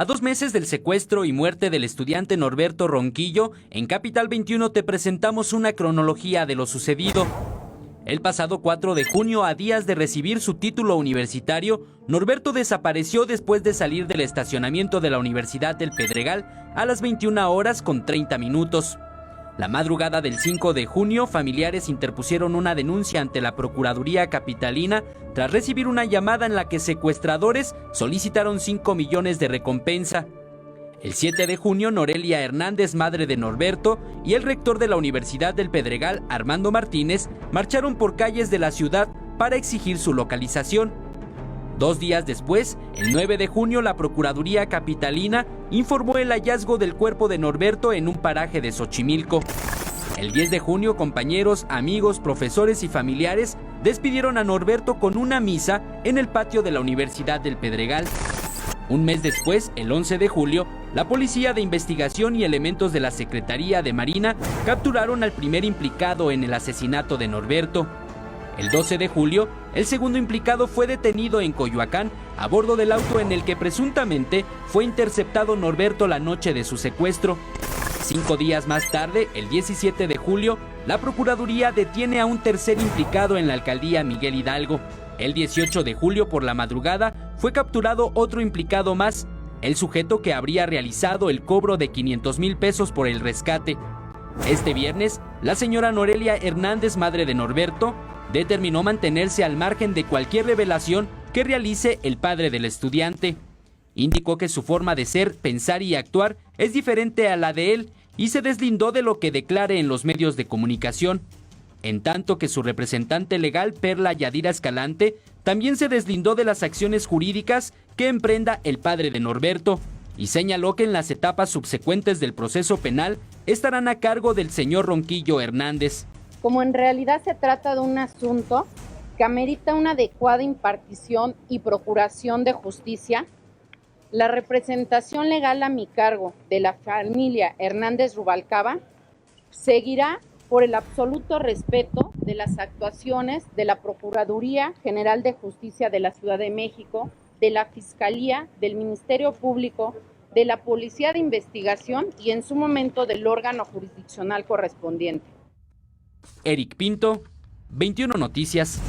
A 2 meses del secuestro y muerte del estudiante Norberto Ronquillo, en Capital 21 te presentamos una cronología de lo sucedido. El pasado 4 de junio, a días de recibir su título universitario, Norberto desapareció después de salir del estacionamiento de la Universidad del Pedregal a las 21:30. La madrugada del 5 de junio, familiares interpusieron una denuncia ante la Procuraduría Capitalina tras recibir una llamada en la que secuestradores solicitaron 5 millones de recompensa. El 7 de junio, Norelia Hernández, madre de Norberto, y el rector de la Universidad del Pedregal, Armando Martínez, marcharon por calles de la ciudad para exigir su localización. 2 días después, el 9 de junio, la Procuraduría Capitalina informó el hallazgo del cuerpo de Norberto en un paraje de Xochimilco. El 10 de junio, compañeros, amigos, profesores y familiares despidieron a Norberto con una misa en el patio de la Universidad del Pedregal. Un mes después, el 11 de julio, la Policía de Investigación y elementos de la Secretaría de Marina capturaron al primer implicado en el asesinato de Norberto. El 12 de julio, el segundo implicado fue detenido en Coyoacán a bordo del auto en el que presuntamente fue interceptado Norberto la noche de su secuestro. 5 días más tarde, el 17 de julio, la Procuraduría detiene a un tercer implicado en la alcaldía Miguel Hidalgo. El 18 de julio por la madrugada fue capturado otro implicado más, el sujeto que habría realizado el cobro de 500,000 pesos por el rescate. Este viernes, la señora Norelia Hernández, madre de Norberto, determinó mantenerse al margen de cualquier revelación que realice el padre del estudiante. Indicó que su forma de ser, pensar y actuar es diferente a la de él y se deslindó de lo que declare en los medios de comunicación. En tanto que su representante legal, Perla Yadira Escalante, también se deslindó de las acciones jurídicas que emprenda el padre de Norberto y señaló que en las etapas subsecuentes del proceso penal estarán a cargo del señor Ronquillo Hernández. Como en realidad se trata de un asunto que amerita una adecuada impartición y procuración de justicia, la representación legal a mi cargo de la familia Hernández Rubalcaba seguirá por el absoluto respeto de las actuaciones de la Procuraduría General de Justicia de la Ciudad de México, de la Fiscalía, del Ministerio Público, de la Policía de Investigación y en su momento del órgano jurisdiccional correspondiente. Eric Pinto, 21 Noticias.